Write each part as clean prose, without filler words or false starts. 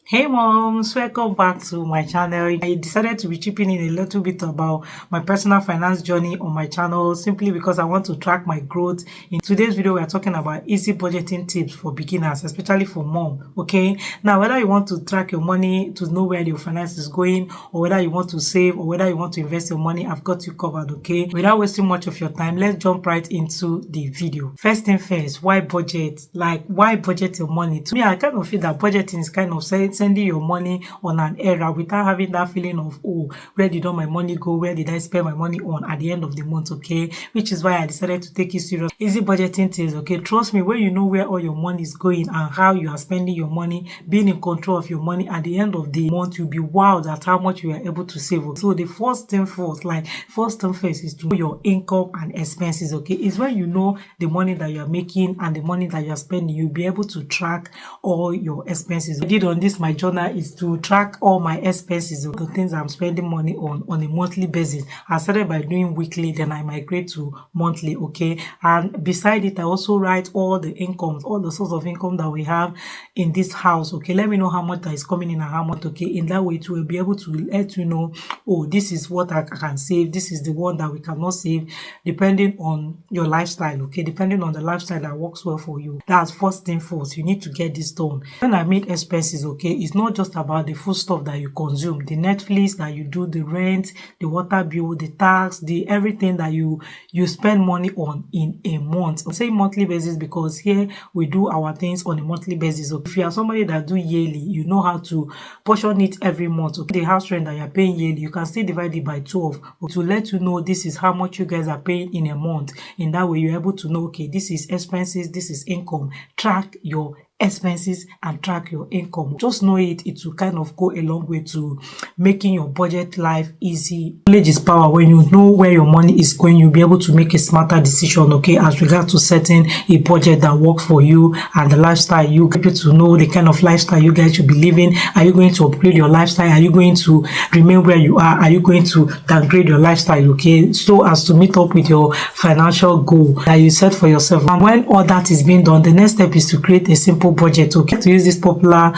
Hey moms, welcome back to my channel. I decided to be chipping in a little bit about my personal finance journey on my channel simply because I want to track my growth. In today's video, we are talking about easy budgeting tips for beginners, especially for mom. Okay, now whether you want to track your money to know where your finance is going, or whether you want to save, or whether you want to invest your money, I've got you covered. Okay, without wasting much of your time, let's jump right into the video. First thing first, why budget? Like, why budget your money? To me, I kind of feel that budgeting is kind of sending your money on an error without having that feeling of, oh, where did all my money go? Where did I spend my money on at the end of the month? Okay, which is why I decided to take it serious. Easy budgeting tips. Okay, trust me, when you know where all your money is going and how you are spending your money, being in control of your money at the end of the month, you'll be wowed at how much you are able to save. So the first thing first is to know your income and expenses. Okay, it's when you know the money that you are making and the money that you are spending, you'll be able to track all your expenses. I did on this my journal is to track all my expenses, the things I'm spending money on a monthly basis. I started by doing weekly, then I migrate to monthly. Okay, and beside it, I also write all the incomes, all the source of income that we have in this house. Okay, let me know how much that is coming in and how much. Okay, in that way, it will be able to let you know, oh, this is what I can save, this is the one that we cannot save, depending on your lifestyle. Okay, depending on the lifestyle that works well for you. That's first thing first. You need to get this done. When I made expenses, okay, it's not just about the food stuff that you consume, the Netflix that you do, the rent, the water bill, the tax, the everything that you spend money on in a month. I'm saying monthly basis because here we do our things on a monthly basis. Okay? If you are somebody that do yearly, you know how to portion it every month. Okay? The house rent that you're paying yearly, you can still divide it by 12 to let you know this is how much you guys are paying in a month. In that way, you're able to know, okay, this is expenses, this is income. Track your expenses and track your income. Just know it will kind of go a long way to making your budget life easy. Knowledge is power. When you know where your money is going, you'll be able to make a smarter decision, okay, as regards to setting a budget that works for you and the lifestyle you get to know the kind of lifestyle you guys should be living. Are you going to upgrade your lifestyle? Are you going to remain where you are? Are you going to downgrade your lifestyle, okay, so as to meet up with your financial goal that you set for yourself? And when all that is being done, the next step is to create a simple budget. Okay, to use this popular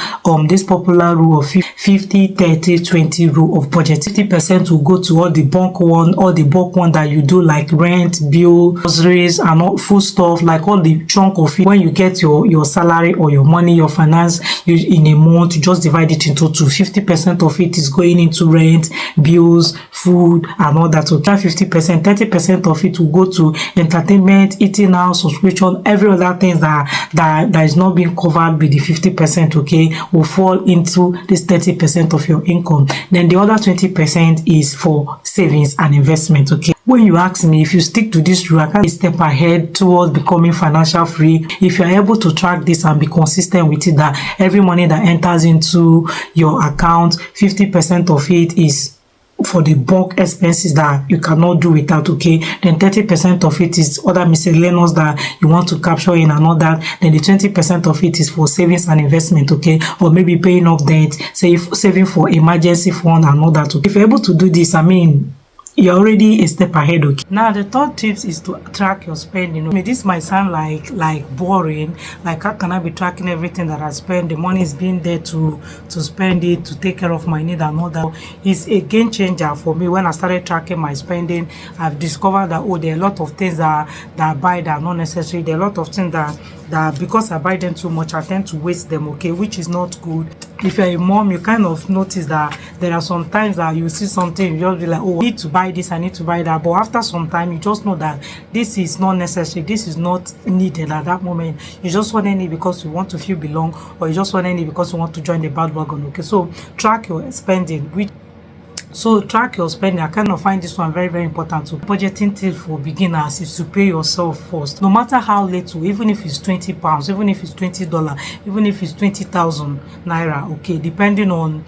rule of 50-30-20 rule of budget. 50% will go to all the bulk one that you do, like rent, bill, groceries, and all food stuff, like all the chunk of it. When you get your salary or your money, your finance, in a month, you just divide it into two. 50% of it is going into rent, bills, food, and all that. Okay, 50%, 30% of it will go to entertainment, eating out, subscription, every other things that is not being covered with the 50%, okay, will fall into this 30% of your income. Then the other 20% is for savings and investment. Okay, when you ask me if you stick to this rule, I can step ahead towards becoming financial free. If you are able to track this and be consistent with it, that every money that enters into your account, 50% of it is for the bulk expenses that you cannot do without, okay, then 30% of it is other miscellaneous that you want to capture in and all that. Then the 20% of it is for savings and investment, okay, or maybe paying off debt, saving for emergency fund and all that. Okay, if you're able to do this, I mean, you're already a step ahead. Okay, now the third tips is to track your spending. I mean, this might sound like boring, like how can I be tracking everything that I spend? The money is being there to spend it, to take care of my need and all that. It's a game changer for me. When I started tracking my spending, I've discovered that, oh, there are a lot of things that I buy that are not necessary. There are a lot of things that because I buy them too much, I tend to waste them, okay, which is not good. If you're a mom, you kind of notice that there are some times that you see something, you just be like, oh, I need to buy this, I need to buy that. But after some time, you just know that this is not necessary, this is not needed at that moment. You just want it because you want to feel belong, or you just want it because you want to join the bandwagon. Okay, so track your spending. Track your spending. I kind of find this one very, very important. So budgeting tips for beginners is to pay yourself first. No matter how little, even if it's £20, even if it's $20, even if it's 20,000 naira, okay, depending on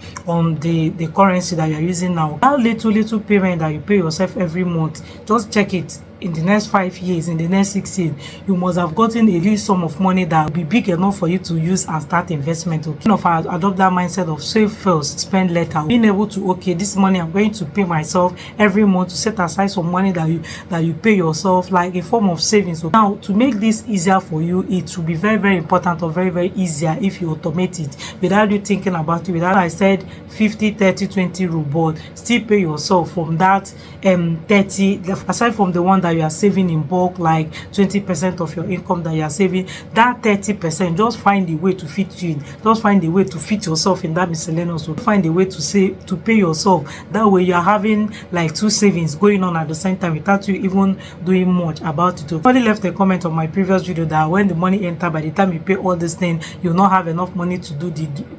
the currency that you're using now. How little payment that you pay yourself every month, just check it. in the next 5 years, in the next 6 years, you must have gotten a real sum of money that will be big enough for you to use and start investment. Okay, kind of adopt that mindset of save first, spend later. Being able to, okay, this money I'm going to pay myself every month, to set aside some money that you pay yourself, like a form of savings. So now, to make this easier for you, it will be very, very important, or very, very easier if you automate it without you thinking about it. Without, I said 50, 30, 20 rule, but still pay yourself from that 30, aside from the one that you are saving in bulk, like 20% of your income that you are saving, that 30%, just find a way to fit you in. Just find a way to fit yourself in that miscellaneous. So find a way to save, to pay yourself. That way you are having like two savings going on at the same time without you even doing much about it. Somebody left a comment on my previous video that when the money enter, by the time you pay all this thing, you'll not have enough money to do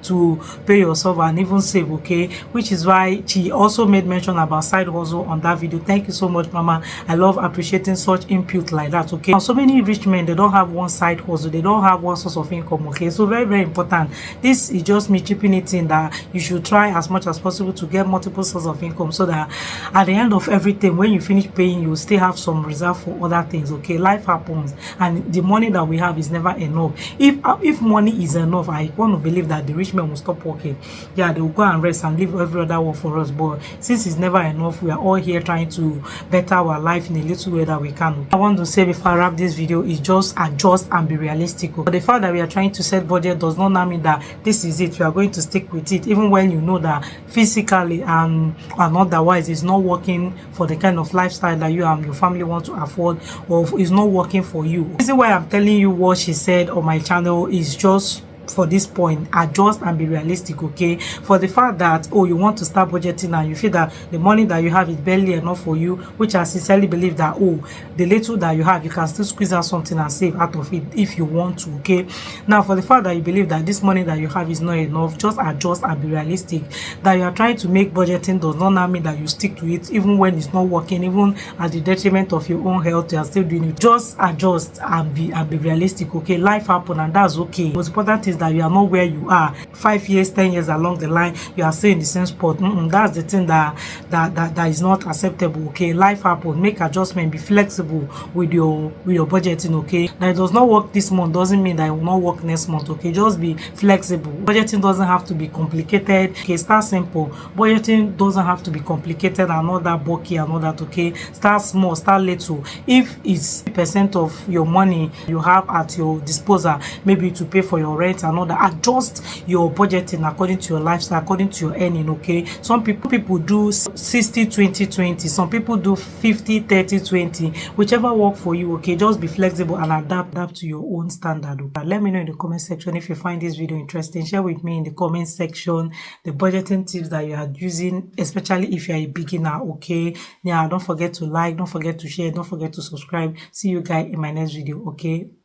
to pay yourself and even save. Okay, which is why she also made mention about side hustle on that video. Thank you so much, Mama. I love appreciating such input like that. Okay, now, so many rich men, they don't have one side hustle, they don't have one source of income. Okay, so very, very important. This is just me chipping it in that you should try as much as possible to get multiple sources of income, so that at the end of everything, when you finish paying, you still have some reserve for other things. Okay, life happens, and the money that we have is never enough. If money is enough, I want to believe that the rich men will stop working. Yeah, they will go and rest and leave every other work for us. But since it's never enough, we are all here trying to better our life in a little way that we can. Okay? I want to say before I wrap this video is just adjust and be realistic. Okay? But the fact that we are trying to set budget does not mean that this is it, we are going to stick with it, even when you know that physically and otherwise it's not working for the kind of lifestyle that you and your family want to afford, or is not working for you. The reason why I'm telling you what she said on my channel is just for this point, adjust and be realistic. Okay, for the fact that, oh, you want to start budgeting and you feel that the money that you have is barely enough for you, which I sincerely believe that, oh, the little that you have, you can still squeeze out something and save out of it if you want to. Okay, now for the fact that you believe that this money that you have is not enough, just adjust and be realistic. That you are trying to make budgeting does not mean that you stick to it even when it's not working, even at the detriment of your own health. You are still doing it. Just adjust and be realistic. Okay, life happen, and that's okay. The most important is that you are not where you are 5 years, 10 years along the line, you are still in the same spot. That's the thing that is not acceptable. Okay, life happens. Make adjustment, be flexible with your budgeting. Okay, that it does not work this month doesn't mean that it will not work next month. Okay, just be flexible. Budgeting doesn't have to be complicated. Okay, start simple. Budgeting doesn't have to be complicated and not that bulky and all that. Okay, start small, start little. If it's percent of your money you have at your disposal, maybe to pay for your rent and all that, adjust your budgeting according to your lifestyle, according to your earning. Okay, some people do 60 20 20, some people do 50 30 20, whichever work for you. Okay, just be flexible and adapt to your own standard. Okay? Let me know in the comment section if you find this video interesting. Share with me in the comment section the budgeting tips that you are using, especially if you are a beginner. Okay, now don't forget to like, don't forget to share, don't forget to subscribe. See you guys in my next video. Okay.